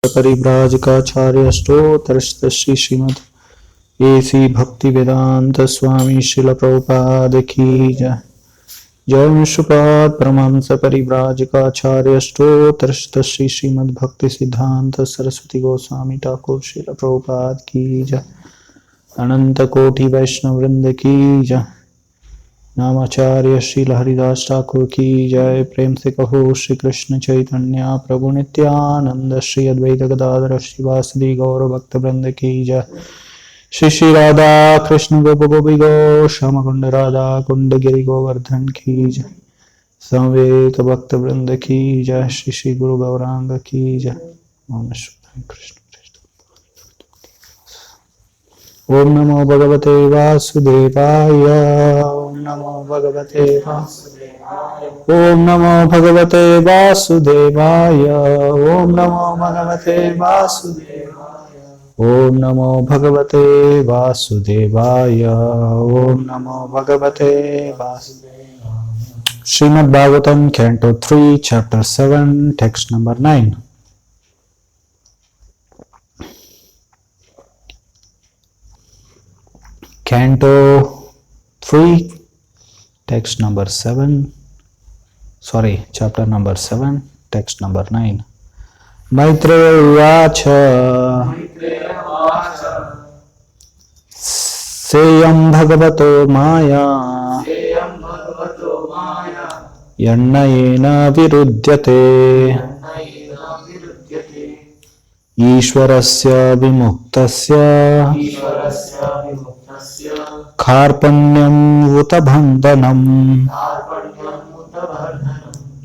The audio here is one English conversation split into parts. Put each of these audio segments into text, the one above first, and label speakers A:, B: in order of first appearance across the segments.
A: परिव्राजकाचार्य Shri Shrimad AC भक्ति वेदांत स्वामी शिल प्रभुपाद की जय। जय शुपाद परमहंस परिव्राजकाचार्य श्री श्रीमद भक्ति सिद्धांत सरस्वती गोस्वामी ठाकुर शिल प्रभुपाद की जय। अनंत कोटि वैष्णव वृंद की जय। नामाचार्य श्री हरिदास ठाकुर की जय। प्रेम से कहो श्री कृष्ण चैतन्य प्रभु नित्यानंद श्री अद्वैत गदाधर श्रीवासदि गौर भक्त वृंद की जय। श्री श्री राधा कृष्ण गोप गोपी गो श्याम कुंड राधा कुंड गिरि गोवर्धन की जय। समवेत भक्त वृंद की जय। श्री श्री गुरु गौरांग की जय। ओम कृष्ण। ओम नमो भगवते वासुदेवाय। ओम नमो भगवते वासुदेवाय। ओम नमो भगवते वासुदेवाय। ओम नमो भगवते वासुदेवाय। ओम नमो भगवते वासुदेवाय। ओम नमो भगवते वासुदेवाय। Shrimad Bhagavatam canto 3 chapter 7 text number 9। Canto 3, text number 7, chapter number 7, text number 9. Maitreya Uvacha Seyam Bhagavato Maya Yannayena Virudyate Ishvarasya Vimuktasya Karpanyam Utabandhanam.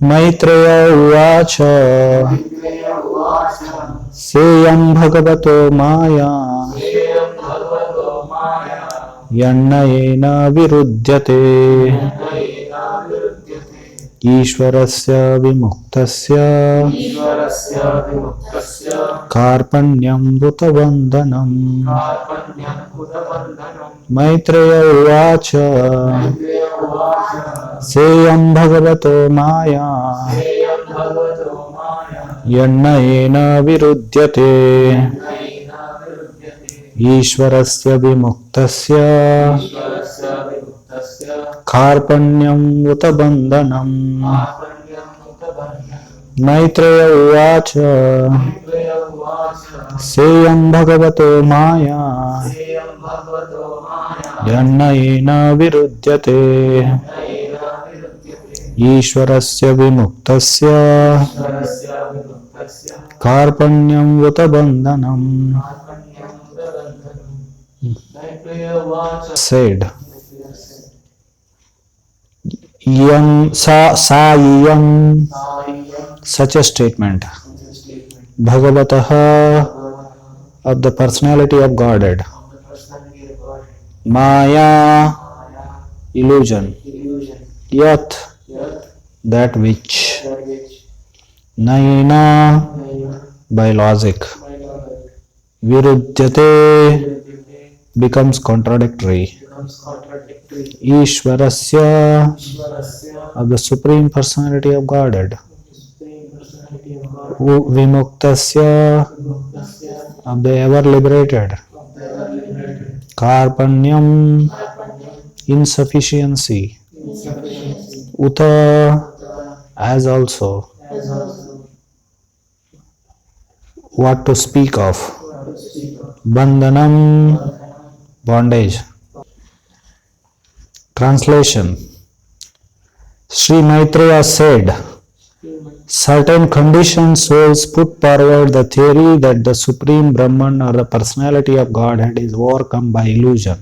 A: Maitreya Uvacha Seyam Bhagavato Maya Yannayena Virudyate Ishvarasya Vimuktasya Karpanyam Utabandhanam. Maitreya Uvacha Seyam Bhagavato Maya Yannayena Virudyate Ishvarasya Vimuktasya Karpanyam Utabandhanam. Maitreya Uvacha Seyam Bhagavato Maya Yannayena Virudyate Ishvarasya Vimuktasya Karpanyam Utabandhanam. Said Yam Sayam, such a statement, Bhagavataha, of the personality of Godhead, Maya, illusion, Yat, that which, Nayana, by logic, Virudyate, becomes contradictory, Ishvarasya, of the Supreme Personality of Godhead, Vimuktasya, of the ever liberated, Karpanyam, insufficiency, Uta, as also, what to speak of, Bandhanam, bondage. Translation. Sri Maitreya said, certain conditioned souls put forward the theory that the Supreme Brahman or the personality of Godhead is overcome by illusion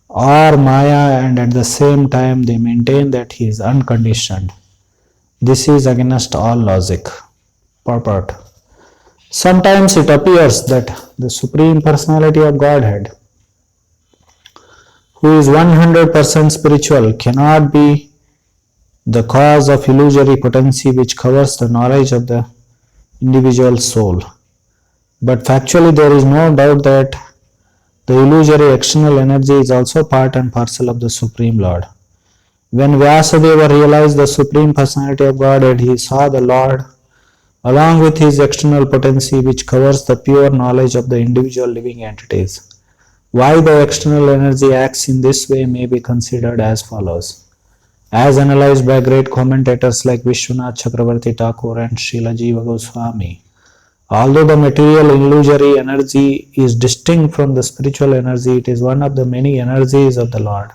A: or Maya, and at the same time they maintain that he is unconditioned. This is against all logic. Purport. Sometimes it appears that the Supreme Personality of Godhead, who is 100% spiritual, cannot be the cause of illusory potency which covers the knowledge of the individual soul. But factually there is no doubt that the illusory external energy is also part and parcel of the Supreme Lord. When Vyasadeva realized the Supreme Personality of Godhead, he saw the Lord along with his external potency, which covers the pure knowledge of the individual living entities. Why the external energy acts in this way may be considered as follows. As analyzed by great commentators like Vishwanath Chakravarti Thakur and Srila Jiva Goswami, although the material illusory energy is distinct from the spiritual energy, it is one of the many energies of the Lord.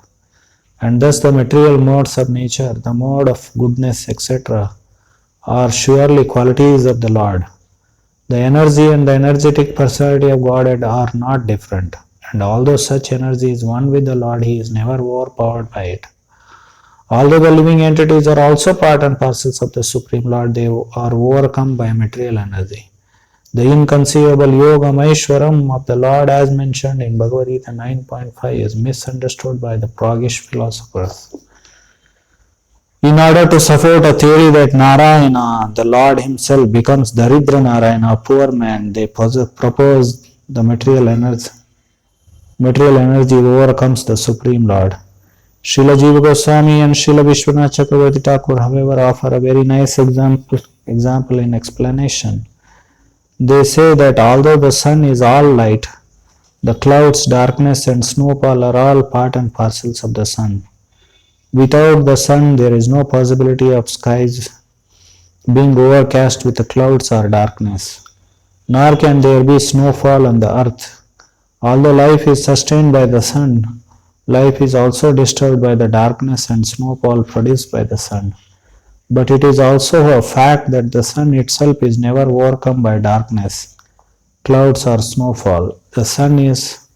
A: And thus the material modes of nature, the mode of goodness, etc., are surely qualities of the Lord. The energy and the energetic personality of Godhead are not different, and although such energy is one with the Lord, he is never overpowered by it. Although the living entities are also part and parcels of the Supreme Lord, they are overcome by material energy. The inconceivable Yoga Maheshwaram of the Lord, as mentioned in Bhagavad Gita 9.5, is misunderstood by the proggish philosophers. In order to support a theory that Narayana, the Lord himself, becomes Daridra Narayana, a poor man, they propose the material energy overcomes the Supreme Lord. Srila Jiva Goswami and Srila Vishwanath Chakravarti Thakur, however, offer a very nice example in explanation. They say that although the sun is all light, the clouds, darkness and snowfall are all part and parcels of the sun. Without the sun, there is no possibility of skies being overcast with the clouds or darkness, nor can there be snowfall on the earth. Although life is sustained by the sun, life is also disturbed by the darkness and snowfall produced by the sun. But it is also a fact that the sun itself is never overcome by darkness, clouds or snowfall. The sun is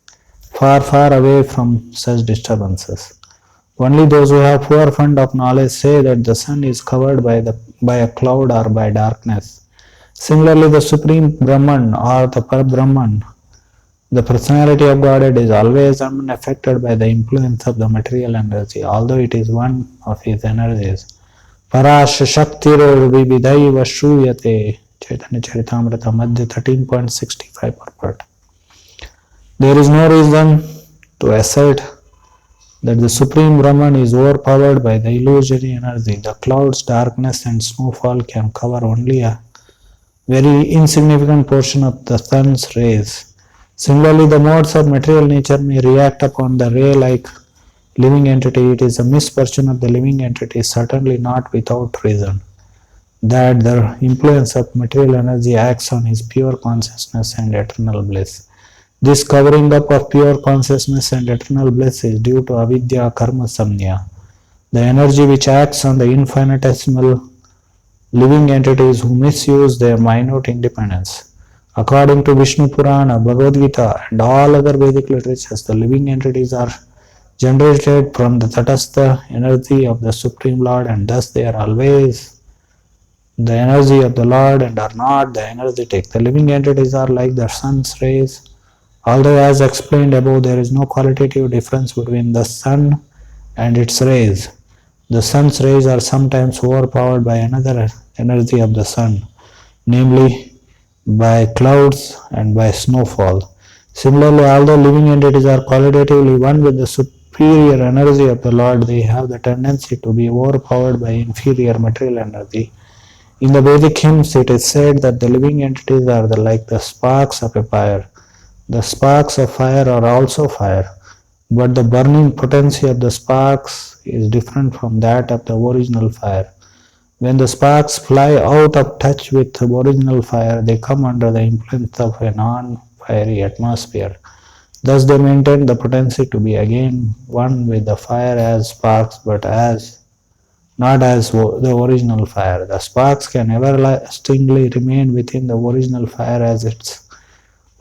A: far, far away from such disturbances. Only those who have poor fund of knowledge say that the sun is covered by a cloud or by darkness. Similarly, the Supreme Brahman or the Parabrahman, the personality of Godhead, is always unaffected by the influence of the material energy, although it is one of his energies. Parasha Shaktiru Vividaiva Shruyate, Chaitanya Charitamrita Madhya 13.65 purport. There is no reason to assert that the Supreme Brahman is overpowered by the illusory energy. The clouds, darkness and snowfall can cover only a very insignificant portion of the sun's rays. Similarly, the modes of material nature may react upon the ray-like living entity. It is a misfortune of the living entity, certainly not without reason, that the influence of material energy acts on his pure consciousness and eternal bliss. This covering up of pure consciousness and eternal bliss is due to avidya karma samnya, the energy which acts on the infinitesimal living entities who misuse their minute independence. According to Vishnu Purana, Bhagavad Gita and all other Vedic literatures, the living entities are generated from the Tatastha energy of the Supreme Lord, and thus they are always the energy of the Lord and are not the energetic. The living entities are like the sun's rays. Although, as explained above, there is no qualitative difference between the sun and its rays, the sun's rays are sometimes overpowered by another energy of the sun, namely by clouds and by snowfall. Similarly, although living entities are qualitatively one with the superior energy of the Lord, they have the tendency to be overpowered by inferior material energy. In the Vedic hymns, it is said that the living entities are like the sparks of a fire. The sparks of fire are also fire, but the burning potency of the sparks is different from that of the original fire. When the sparks fly out of touch with the original fire, they come under the influence of a non-fiery atmosphere. Thus they maintain the potency to be again one with the fire as sparks, but not as the original fire. The sparks can everlastingly remain within the original fire as its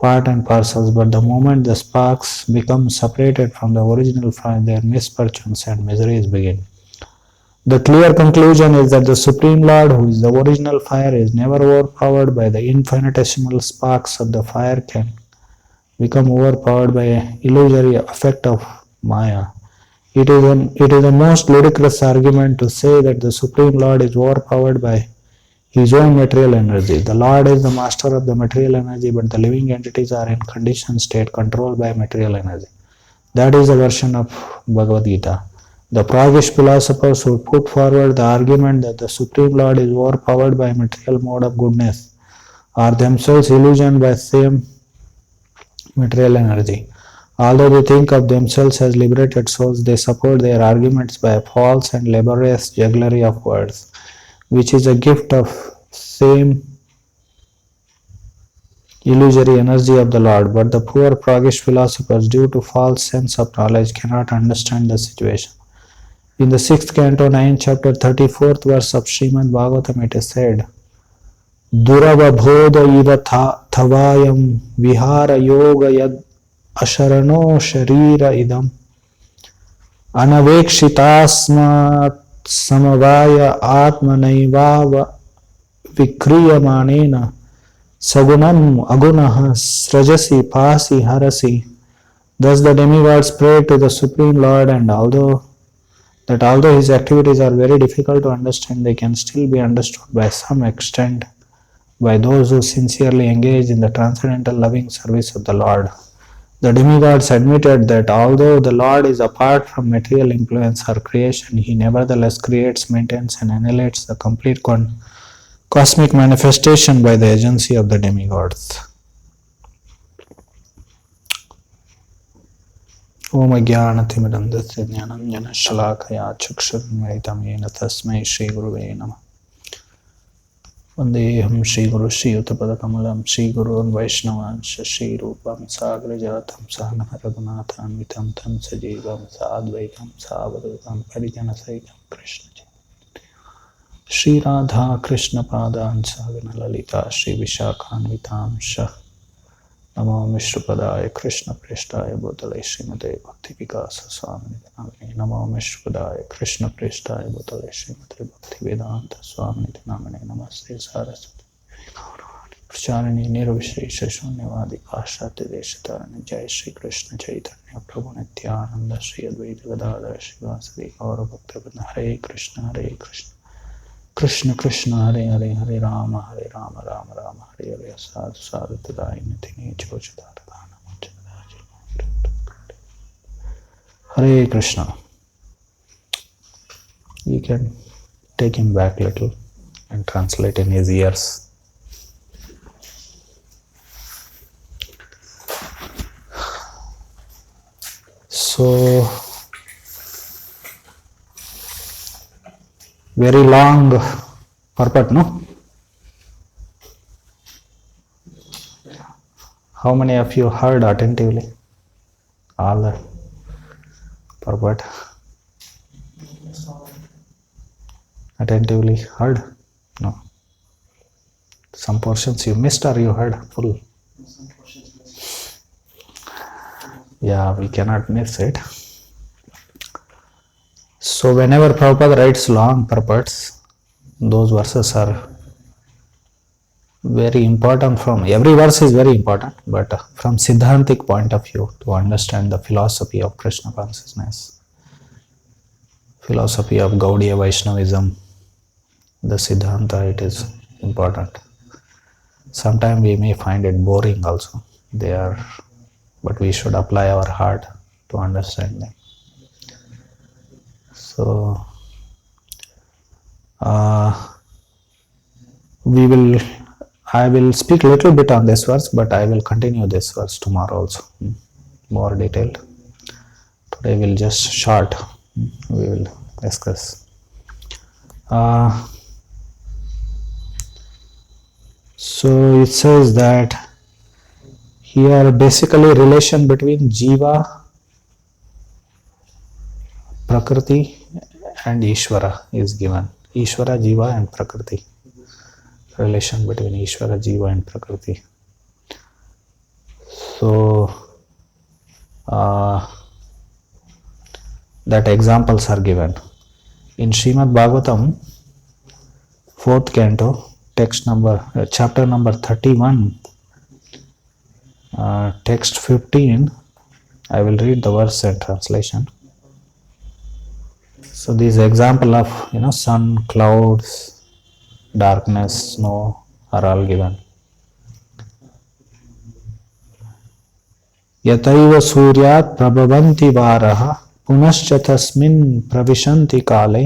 A: part and parcels, but the moment the sparks become separated from the original fire, their misfortunes and miseries begin. The clear conclusion is that the Supreme Lord, who is the original fire, is never overpowered by the infinitesimal sparks of the fire, can become overpowered by an illusory effect of Maya. It is a most ludicrous argument to say that the Supreme Lord is overpowered by his own material energy. The Lord is the master of the material energy, but the living entities are in conditioned state controlled by material energy. That is a version of Bhagavad Gita. The Pragish philosophers would put forward the argument that the Supreme Lord is overpowered by material mode of goodness, are themselves illusioned by same material energy. Although they think of themselves as liberated souls, they support their arguments by a false and laborious jugglery of words, which is a gift of same illusory energy of the Lord. But the poor Pragish philosophers, due to false sense of knowledge, cannot understand the situation. In the 6th canto, 9th chapter, 34th verse of Srimad Bhagavatam, it is said, Duravabodha iva thavayam vihara yoga yad asharano sharira idam anavekshitasmat samavaya atmanaiva vikriyamanena sagunam agunah srajasi pasi harasi. Thus the demigods pray to the Supreme Lord, and although his activities are very difficult to understand, they can still be understood by some extent by those who sincerely engage in the transcendental loving service of the Lord. The demigods admitted that although the Lord is apart from material influence or creation, he nevertheless creates, maintains, and annihilates the complete cosmic manifestation by the agency of the demigods. Om Ajnanatimidandasya Jnananjana Shalakaya Chakshurunmilitam Yena Tasmai Shri Guruve Namah. Vandeham Shri Guru Shri Uttapadakammalam Shri Gurun Vaishnavansh Shri Rupam Sagrajatam Sahanam Raghunathan Vitam Tam Sajivam Sadvaitam Savadhutam Parijana Saitam Krishna Shri Radha Krishna Padan Sagana Lalita Shri Vishakhan Vitam Shah Namo Mishrupadaya Krishna Prishtaya Bhutale Srimate Bhakti Vikasa Swami Namane Namo Mishrupadaya Krishna Prishtaya Bhutale Srimate Bhakti Vedanta Swami Namane Namaste Saraswati Pracharani Nirvishesha Shunyavadi Pashatya Deshatarani Jai Shri Krishna Chaitanya Prabhu Nityananda Shri Advaita Gadadhara Shivasadi Gaura Bhaktivinoda Hare Krishna Krishna Krishna Hare Hare Hare Rama Rama Rama Hare Hare Sadhu Sadhu Tadai Nitini Chochadadana Hare Krishna. You can take him back a little and translate in his ears. So, very long purport, no? How many of you heard attentively all the purport? Attentively heard? No. Some portions you missed or you heard full? Yeah, we cannot miss it. So whenever Prabhupada writes long purports, those verses are very important. From every verse is very important, but from Siddhantic point of view, to understand the philosophy of Krishna consciousness, philosophy of Gaudiya Vaishnavism, the Siddhanta, it is important. Sometimes we may find it boring also. But we should apply our heart to understand them. So, I will speak a little bit on this verse, but I will continue this verse tomorrow also, more detailed. Today we'll just short, we will discuss. So it says that here basically relation between Jiva, Prakriti and Ishvara is given. Ishvara, Jiva and Prakriti. Relation between Ishvara, Jiva and Prakriti. So that examples are given. In Srimad Bhagavatam, 4th canto, chapter number 31, text 15, I will read the verse and translation. So this example of sun, clouds, darkness, snow are all given. Yataiva suryat prabhavanti varaha पुनश्च तस्मिन् प्रविशन्ति काले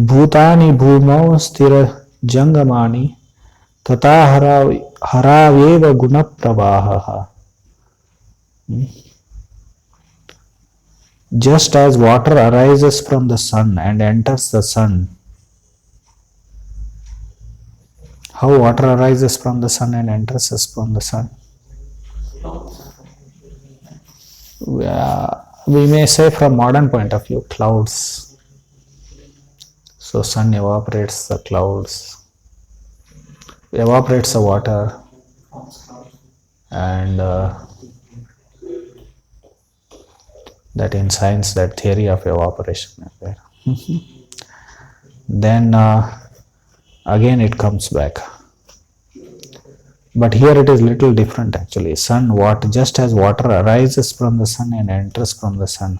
A: भूतानि भूमौ स्थिरजङ्गमानि तथा हरावेव गुणप्रवाहः. Just as water arises from the sun and enters the sun. How water arises from the sun and enters from the sun? We may say from modern point of view, clouds. So sun evaporates the clouds, evaporates the water, and that in science, that theory of evaporation is there. Then again it comes back. But here it is little different actually. Just as water arises from the sun and enters from the sun,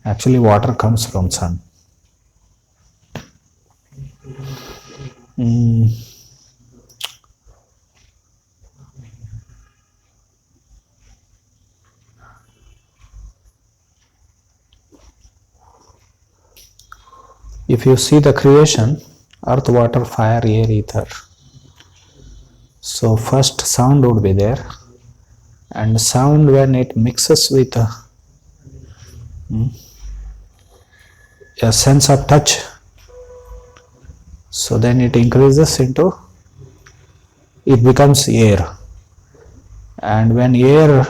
A: actually water comes from sun. If you see the creation, earth, water, fire, air, ether. So first sound would be there, and sound when it mixes with a sense of touch, so then it increases into, it becomes air, and when air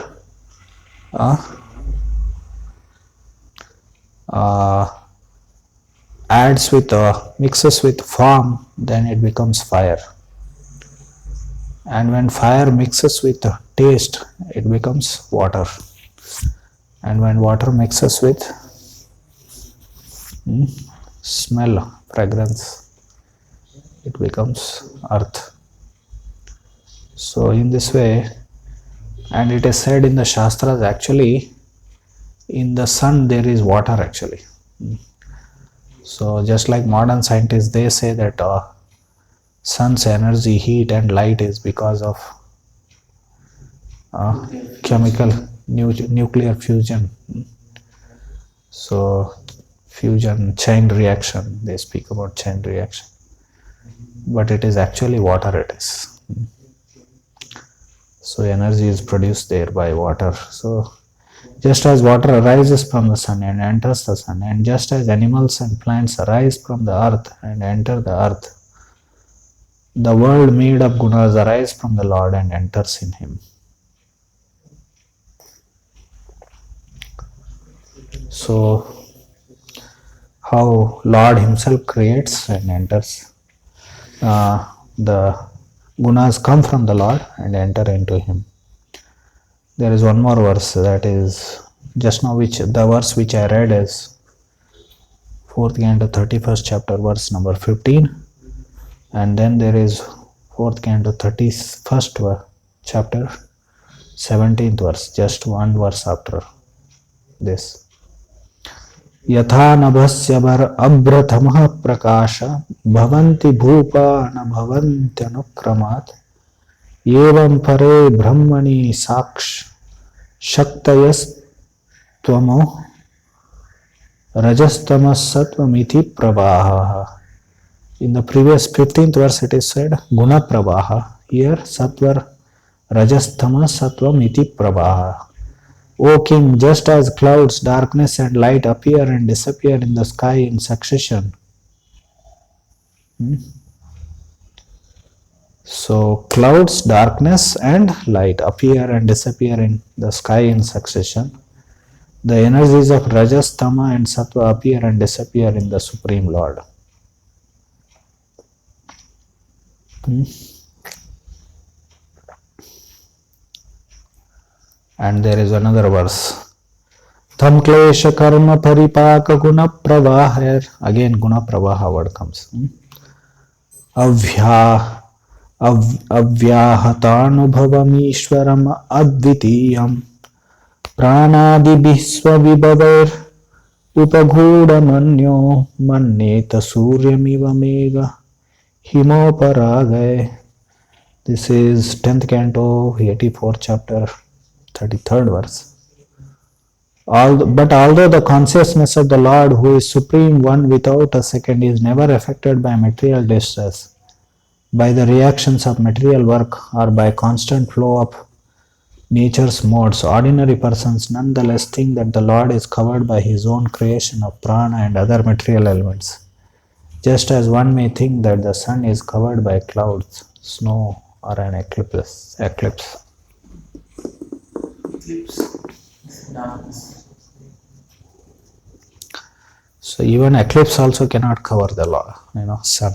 A: adds with mixes with form, then it becomes fire, and when fire mixes with taste, it becomes water, and when water mixes with smell, fragrance, it becomes earth. So in this way, and it is said in the Shastras, actually in the sun there is water actually. So just like modern scientists, they say that sun's energy, heat and light is because of chemical nuclear fusion. So fusion, chain reaction, they speak about chain reaction, but it is actually water it is. So energy is produced there by water. So just as water arises from the sun and enters the sun, and just as animals and plants arise from the earth and enter the earth, the world made of gunas arise from the Lord and enters in him. So how Lord himself creates and enters, the gunas come from the Lord and enter into him. There is one more verse, that is just now, the verse which I read is 4th canto 31st chapter verse number 15, and then there is 4th canto 31st chapter 17th verse, just one verse after this. यथा नभस्य अभ्रतमः प्रकाश भवन्ति भूपा न भवन्त्यनुक्रमात् एवं परे ब्रह्मणि शक्तयस्त्वमो रजस्तमस्सत्वमिति प्रवाहः. In the previous 15th verse it is said guna pravaha. Here sattva rajastama sattvam iti pravaha. O king, just as clouds, darkness and light appear and disappear in the sky in succession. So clouds, darkness and light appear and disappear in the sky in succession. The energies of Rajas, Tama and Sattva appear and disappear in the Supreme Lord. And there is another verse. Tham klesha karma paripaka guna pravaha. Again guna pravaha word comes. Avyahatanubhavamishwaram advitiyam pranadibhisvavibavar upaghudamanyo manneta suryamiva mega himoparagay. This is 10th canto 84th chapter 33rd verse. But although the consciousness of the Lord, who is supreme one without a second, is never affected by material distress, by the reactions of material work, or by constant flow of nature's modes, ordinary persons nonetheless think that the Lord is covered by his own creation of prana and other material elements, just as one may think that the sun is covered by clouds, snow, or an eclipse.
B: Darkness.
A: So even eclipse also cannot cover the sun.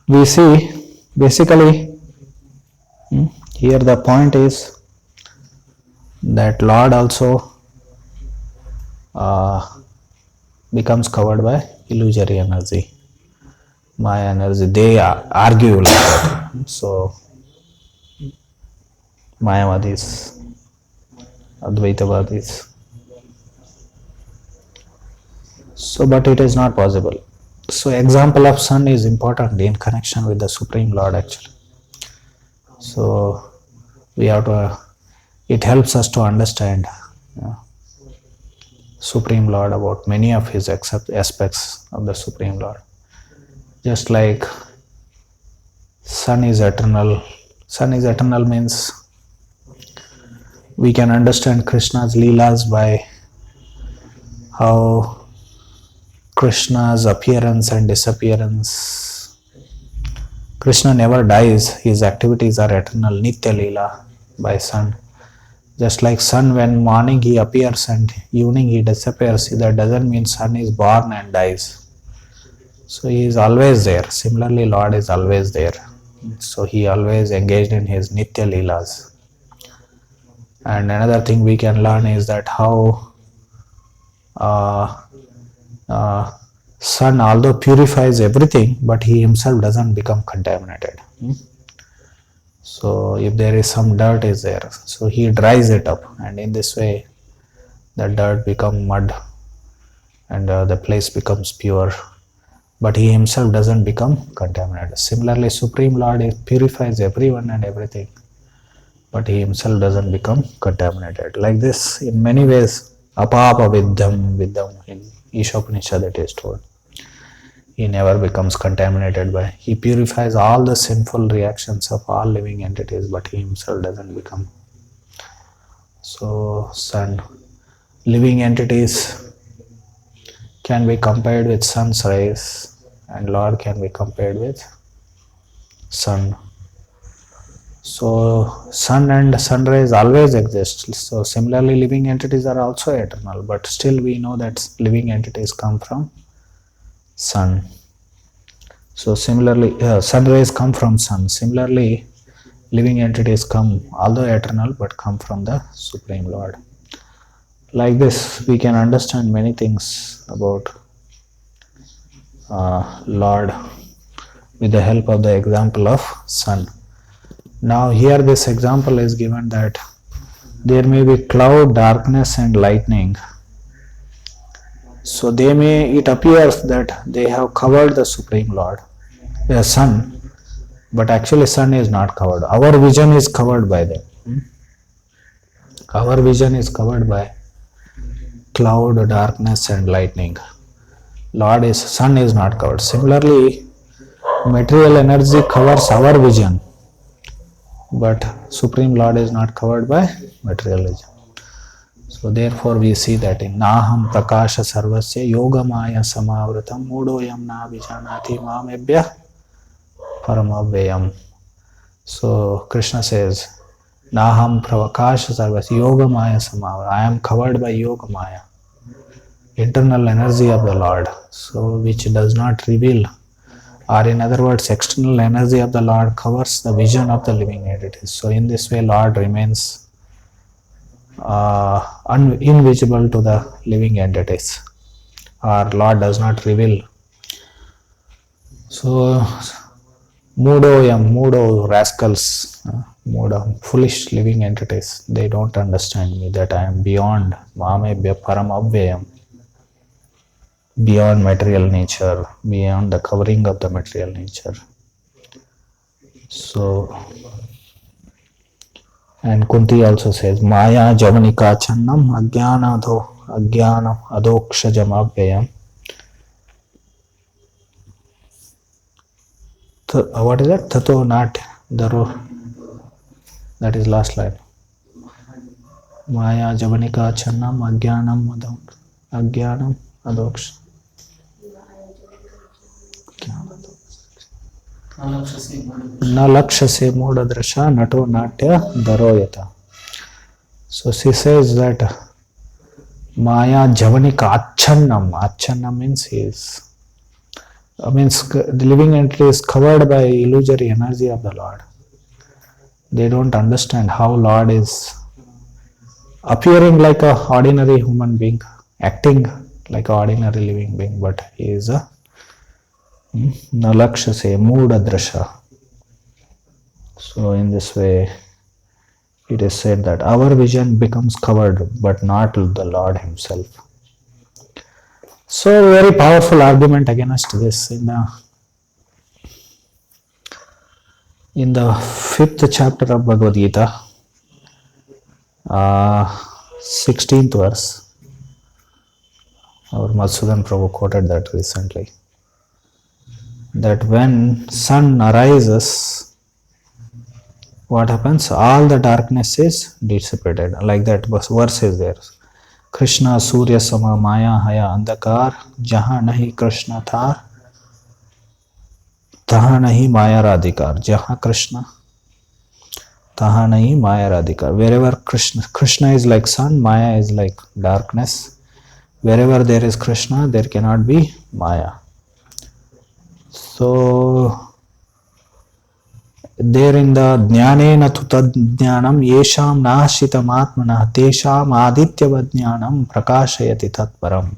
A: We see basically here the point is that Lord also becomes covered by illusory energy, Maya energy. They argue like that. So Mayavadis, Advaitavadis. So, but it is not possible. So, example of sun is important in connection with the Supreme Lord actually. So, we have to. It helps us to understand Supreme Lord, about many of his aspects of the Supreme Lord. Just like sun is eternal. Sun is eternal means we can understand Krishna's Leelas by how Krishna's appearance and disappearance. Krishna never dies, his activities are eternal, Nitya Leela by sun. Just like sun, when morning he appears and evening he disappears, that doesn't mean sun is born and dies. So he is always there. Similarly, Lord is always there. So he always engaged in his Nitya Leelas. And another thing we can learn is that how sun, although purifies everything, but he himself doesn't become contaminated. So if there is some dirt is there, so he dries it up, and in this way the dirt becomes mud and the place becomes pure, but he himself doesn't become contaminated. Similarly, Supreme Lord purifies everyone and everything, but he himself doesn't become contaminated. Like this, in many ways, apapa vidyam in Ishopanishad it is told. He never becomes contaminated by, he purifies all the sinful reactions of all living entities, but he himself doesn't become. So, sun, living entities can be compared with sun's rays, and Lord can be compared with sun. So, sun and sun rays always exist. So, similarly, living entities are also eternal, but still we know that living entities come from sun. So similarly, sun rays come from sun. Similarly, living entities come, although eternal, but come from the Supreme Lord. Like this, we can understand many things about Lord with the help of the example of sun. Now here this example is given that there may be cloud, darkness and lightning. So it appears that they have covered the Supreme Lord, the sun, but actually sun is not covered. Our vision is covered by them. Our vision is covered by cloud, darkness and lightning. Sun is not covered. Similarly, material energy covers our vision, but Supreme Lord is not covered by material vision. So therefore we see that in Naham Prakasha Sarvasya Yoga Maya Samavritam Mudoyam Na Vijanati Mamebhya Paramavayam. So Krishna says, Naham Prakasha Sarvasya Yoga Maya Samavritam. I am covered by Yoga Maya, internal energy of the Lord, so which does not reveal, or in other words, external energy of the Lord covers the vision of the living entities. So in this way Lord remains invisible to the living entities, or Lord does not reveal. So Mudo rascals, foolish living entities, they don't understand me, that I am beyond Mamebhya Paramavayam, beyond material nature, beyond the covering of the material nature. So And Kunti also says, Maya Javanika Channam Ajnanam Adokshajamabhyayam. What is that? Tato Nat Daro. That is last line. Maya Javanika Channam Ajnanam Adoksha. Na lakshase moda drasha nato natya daroyata. So she says that Maya Javanika Achannam means the living entity is covered by illusory energy of the Lord. They don't understand how Lord is appearing like a ordinary human being, acting like an ordinary living being, but he is a Nalakshase Muda Drasha. So in this way, it is said that our vision becomes covered, but not the Lord himself. So very powerful argument against this in the 5th chapter of Bhagavad Gita, 16th verse. Our Madhusudan Prabhu quoted that recently. That when sun arises, what happens? All the darkness is dissipated. Like that verse is there. Krishna Surya Sama Maya Haya Andakar Jahan Nahi Krishna Thar Taha Nahi Maya Radhikar. Jahan Krishna Taha Nahi Maya Radhikar. Wherever Krishna is like sun, Maya is like darkness. Wherever there is Krishna, there cannot be Maya. So there in the Jnanena tu tad jnanam yesham nashitam atmanah tesham adityavad jnanam prakashayati tatparam.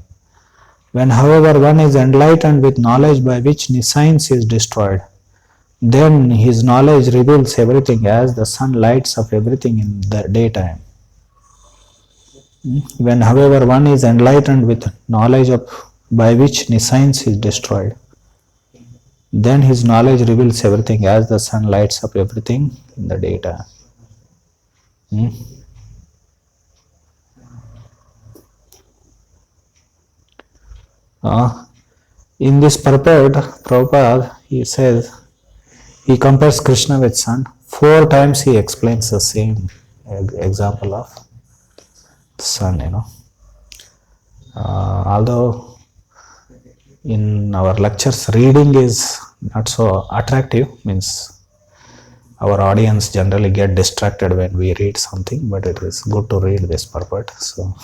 A: When however one is enlightened with knowledge by which nescience is destroyed, then his knowledge reveals everything as the sun lights up everything in the daytime. When however one is enlightened with knowledge by which nescience is destroyed, then his knowledge reveals everything as the sun lights up everything in the daytime. In this purport, Prabhupada, he compares Krishna with sun. 4 times he explains the same example of sun, although in our lectures reading is not so attractive, means our audience generally get distracted when we read something, but it is good to read this purport. So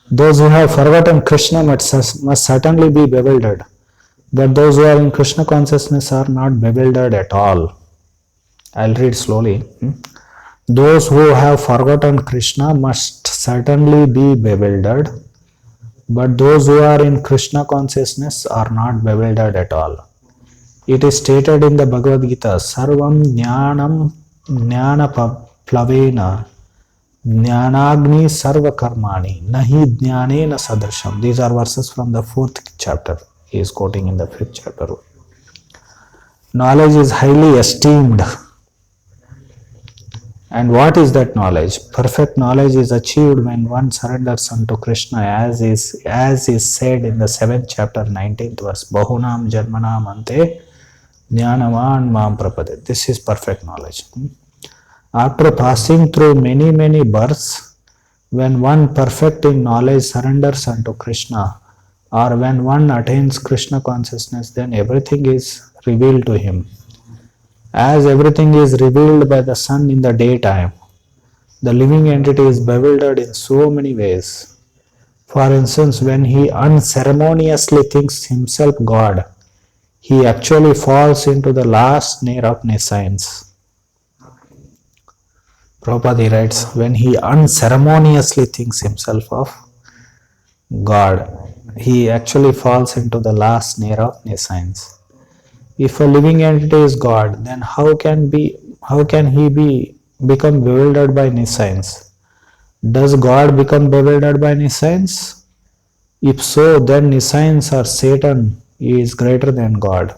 A: those who have forgotten Krishna must certainly be bewildered, but those who are in Krishna consciousness are not bewildered at all. I'll read slowly. Those who have forgotten Krishna must certainly be bewildered, but those who are in Krishna consciousness are not bewildered at all. It is stated in the Bhagavad Gita, Sarvam Jnanam Jnana Plavena Jnanagni Sarva Karmani Nahi Jnanena Sadrasham. These are verses from the 4th chapter. He is quoting in the 5th chapter. Knowledge is highly esteemed. And what is that knowledge? Perfect knowledge is achieved when one surrenders unto Krishna, as is said in the 7th chapter, 19th verse. Bahunam Janmanam Ante Jnanavan Mam Prapade. This is perfect knowledge. After passing through many births, when one perfect in knowledge surrenders unto Krishna, or when one attains Krishna consciousness, then everything is revealed to him. As everything is revealed by the sun in the daytime, the living entity is bewildered in so many ways. For instance, when he unceremoniously thinks himself God, he actually falls into the last snare of nescience. Prabhupada writes, when he unceremoniously thinks himself of God, he actually falls into the last snare of nescience. If a living entity is God, then how can he become bewildered by nescience? Does God become bewildered by nescience? If so, then nescience or Satan is greater than God.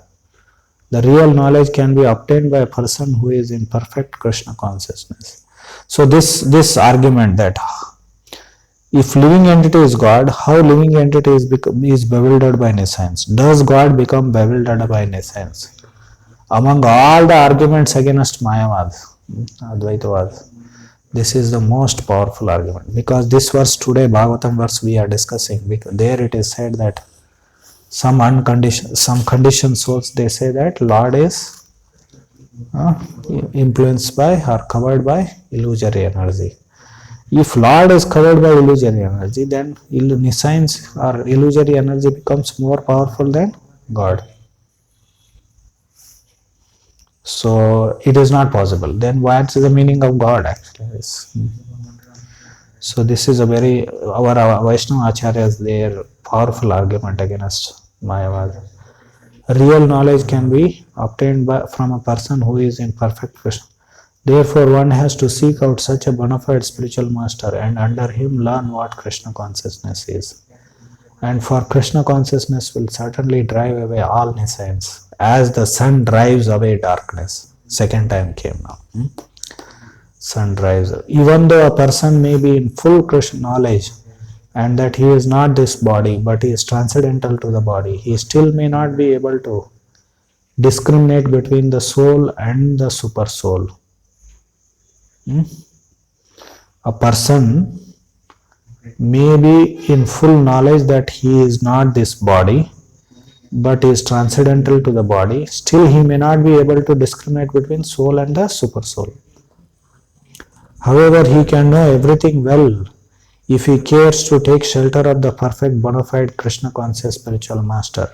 A: The real knowledge can be obtained by a person who is in perfect Krishna consciousness. So this argument that if living entity is God, how living entity is bewildered by nescience? Does God become bewildered by nescience? Among all the arguments against Mayavad, Advaitavad, this is the most powerful argument, because this verse today, Bhagavatam verse we are discussing, because there it is said that some conditioned souls, they say that Lord is influenced by or covered by illusory energy. If Lord is covered by illusory energy, then nescience or illusory energy becomes more powerful than God. So it is not possible. Then what's the meaning of God actually? So this is a very, our Vaishnava Acharyas, their powerful argument against Mayavad. Real knowledge can be obtained from a person who is in perfect Krishna. Therefore, one has to seek out such a bona fide spiritual master and under him learn what Krishna consciousness is. And for Krishna consciousness will certainly drive away all nescience, as the sun drives away darkness. Second time came now. Sun drives. Even though a person may be in full Krishna knowledge and that he is not this body but he is transcendental to the body, he still may not be able to discriminate between the soul and the super soul. A person may be in full knowledge that he is not this body but is transcendental to the body, still he may not be able to discriminate between soul and the super soul. However, he can know everything well if he cares to take shelter of the perfect bona fide Krishna conscious spiritual master.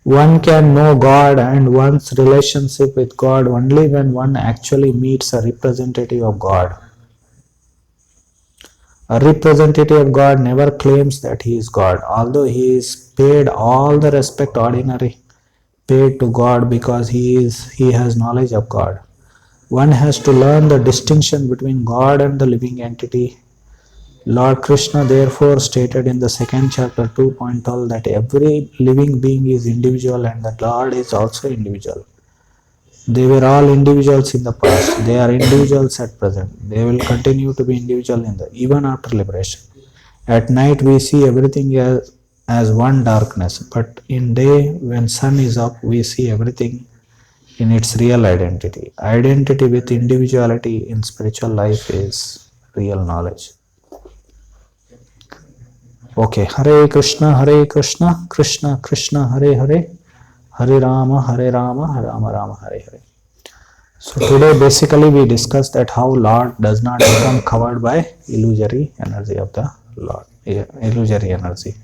A: One can know God and one's relationship with God only when one actually meets a representative of God. A representative of God never claims that he is God, although he is paid all the respect ordinary paid to God because he has knowledge of God. One has to learn the distinction between God and the living entity. Lord Krishna therefore stated in the second chapter 2.12 that every living being is individual and that Lord is also individual. They were all individuals in the past. They are individuals at present. They will continue to be individual even after liberation. At night we see everything as one darkness, but in day when sun is up we see everything in its real identity. Identity with individuality in spiritual life is real knowledge. Okay, Hare Krishna, Krishna Krishna, Hare Hare, Hare Rama, Rama Rama, Hare Hare. So today basically we discussed that how Lord does not become covered by illusory energy of the Lord, illusory energy.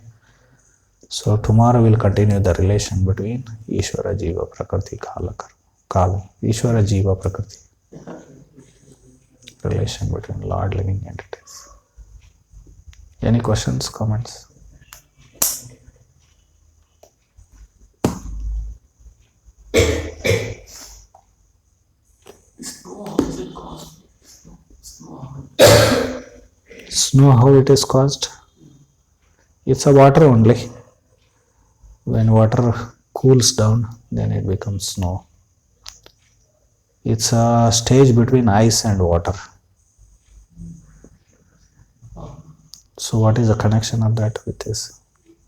A: So tomorrow we'll continue the relation between Ishvara Jiva Prakriti Kala, Ishvara Jiva Prakriti, relation between Lord living entities. Any questions, comments? Snow, how it is caused? It's a water only. When water cools down, then it becomes snow. It's a stage between ice and water. So what is the connection of that with this?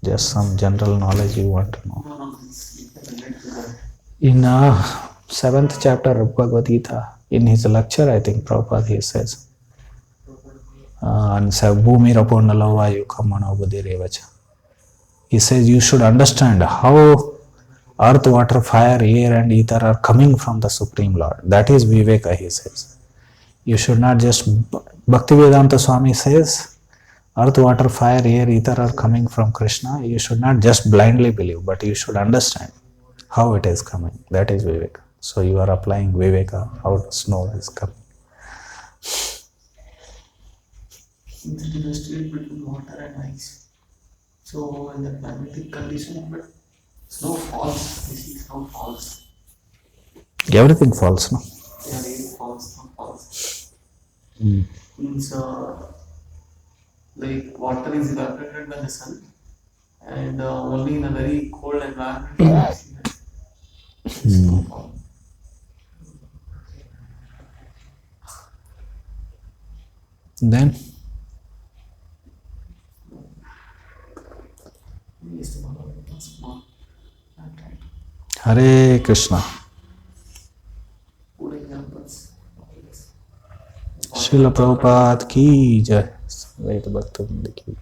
A: Just some general knowledge you want to know. In 7th chapter of Bhagavad Gita, in his lecture, I think Prabhupada, he says, Bhumi Rapona Lavayu Kamana Buddhirevacha. He says you should understand how earth, water, fire, air and ether are coming from the Supreme Lord. That is Viveka, he says. You should not just, Bhaktivedanta Swami says, earth, water, fire, air, ether are coming from Krishna. You should not just blindly believe, but you should understand how it is coming. That is Viveka. So you are applying Viveka, how the snow is coming.
B: There is a state between water and ice. So in the climatic condition, snow falls. We see snow falls.
A: Everything falls, no?
B: Yeah, rain falls, snow falls.
A: Mm.
B: Means like water is evaporated by the sun, and only in a very cold environment you see that
A: Then
B: Yes, the Bhagavad smart. Okay.
A: Hare Krishna.
B: Good examples. Yes.
A: Srila Prabhupada की जय। वेद भक्त की